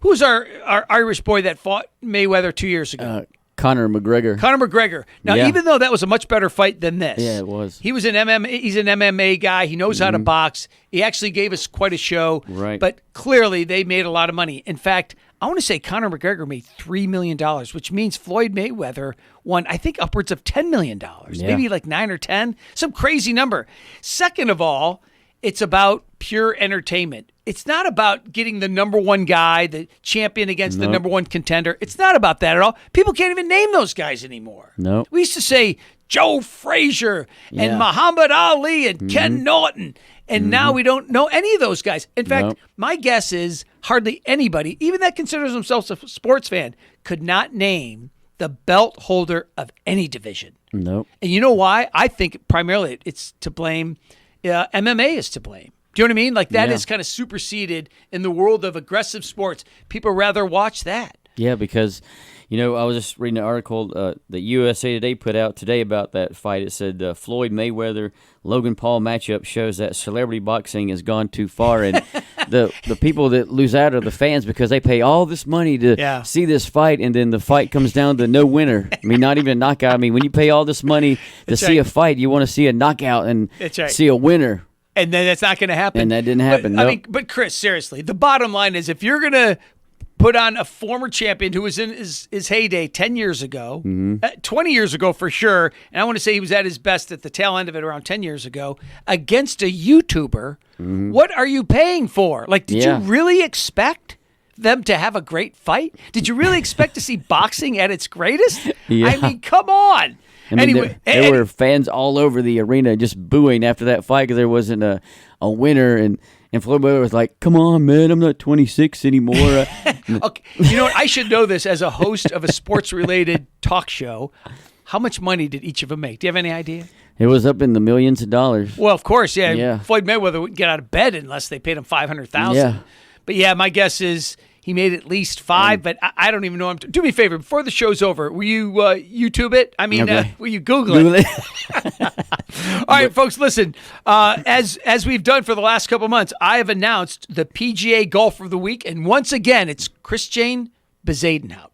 who's our Irish boy that fought Mayweather 2 years ago? Conor McGregor. Conor McGregor. Now, even though that was a much better fight than this, it was. He's an MMA guy. He knows how to box. He actually gave us quite a show. Right. But clearly, they made a lot of money. In fact, I want to say Conor McGregor made $3 million, which means Floyd Mayweather won, I think, upwards of $10 million. Maybe like 9 or 10. Some crazy number. Second of all, it's about pure entertainment. It's not about getting the number one guy, the champion against the number one contender. It's not about that at all. People can't even name those guys anymore. No. We used to say Joe Frazier and Muhammad Ali and Ken Norton. And now we don't know any of those guys. In fact, my guess is hardly anybody, even that considers themselves a sports fan, could not name the belt holder of any division. Nope. And you know why? I think primarily it's to blame. MMA is to blame. Do you know what I mean? Like that is kind of superseded in the world of aggressive sports. People rather watch that. Yeah, because, I was just reading an article that USA Today put out today about that fight. It said Floyd Mayweather-Logan Paul matchup shows that celebrity boxing has gone too far. And the people that lose out are the fans because they pay all this money to see this fight, and then the fight comes down to no winner. I mean, not even a knockout. I mean, when you pay all this money to see a fight, you want to see a knockout and see a winner. And then that's not going to happen. And that didn't happen. But Chris, seriously, the bottom line is if you're going to put on a former champion who was in his heyday 10 years ago, 20 years ago for sure, and I want to say he was at his best at the tail end of it around 10 years ago, against a YouTuber, what are you paying for? Like, did you really expect them to have a great fight? Did you really expect to see boxing at its greatest? I mean, come on. I mean, there were fans all over the arena just booing after that fight because there wasn't a winner, and Floyd Mayweather was like, "Come on, man, I'm not 26 anymore." Okay. You know what? I should know this as a host of a sports-related talk show. How much money did each of them make? Do you have any idea? It was up in the millions of dollars. Well, of course, yeah. Floyd Mayweather wouldn't get out of bed unless they paid him $500,000. Yeah. But yeah, my guess is he made at least $5. But I don't even know. Do me a favor before the show's over. Will you YouTube it? I mean, will you Google it? All right, folks, listen. As we've done for the last couple months, I have announced the PGA Golfer of the Week, and once again, it's Christian Bezuidenhout.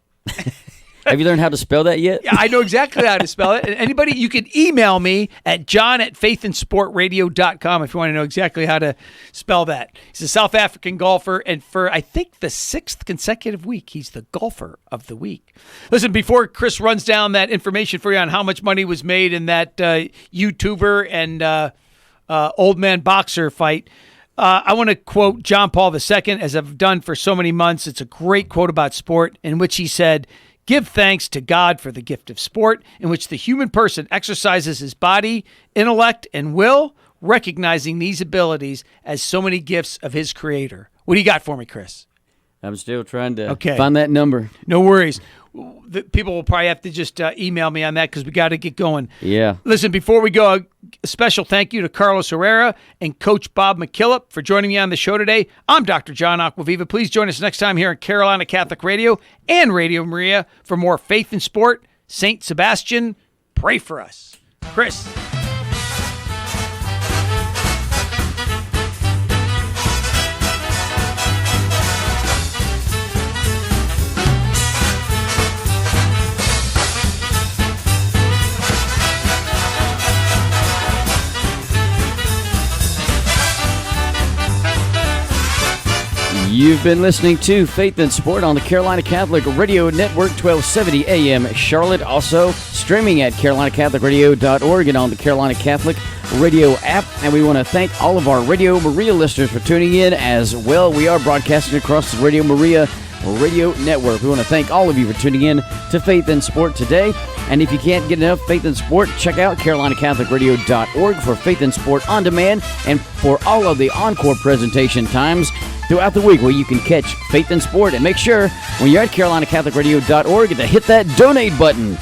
Have you learned how to spell that yet? Yeah, I know exactly how to spell it. And anybody, you can email me at john@faithandsportradio.com if you want to know exactly how to spell that. He's a South African golfer, and for, I think, the 6th consecutive week, he's the Golfer of the Week. Listen, before Chris runs down that information for you on how much money was made in that YouTuber and old man boxer fight, I want to quote John Paul II, as I've done for so many months. It's a great quote about sport in which he said, "Give thanks to God for the gift of sport, in which the human person exercises his body, intellect, and will, recognizing these abilities as so many gifts of his creator." What do you got for me, Chris? I'm still trying to find that number. No worries. The people will probably have to just email me on that because we got to get going. Yeah. Listen, before we go, a special thank you to Carlos Herrera and Coach Bob Mckillop for joining me on the show today. I'm Dr. John Acquaviva. Please join us next time here on Carolina Catholic Radio and Radio Maria for more Faith in Sport. St. Sebastian, pray for us. Chris. You've been listening to Faith in Sport on the Carolina Catholic Radio Network, 1270 AM Charlotte. Also streaming at carolinacatholicradio.org and on the Carolina Catholic Radio app. And we want to thank all of our Radio Maria listeners for tuning in as well. We are broadcasting across the Radio Maria Radio Network. We want to thank all of you for tuning in to Faith in Sport today. And if you can't get enough Faith in Sport, check out carolinacatholicradio.org for Faith in Sport on demand and for all of the encore presentation times throughout the week where you can catch Faith in Sport. And make sure when you're at carolinacatholicradio.org to hit that donate button.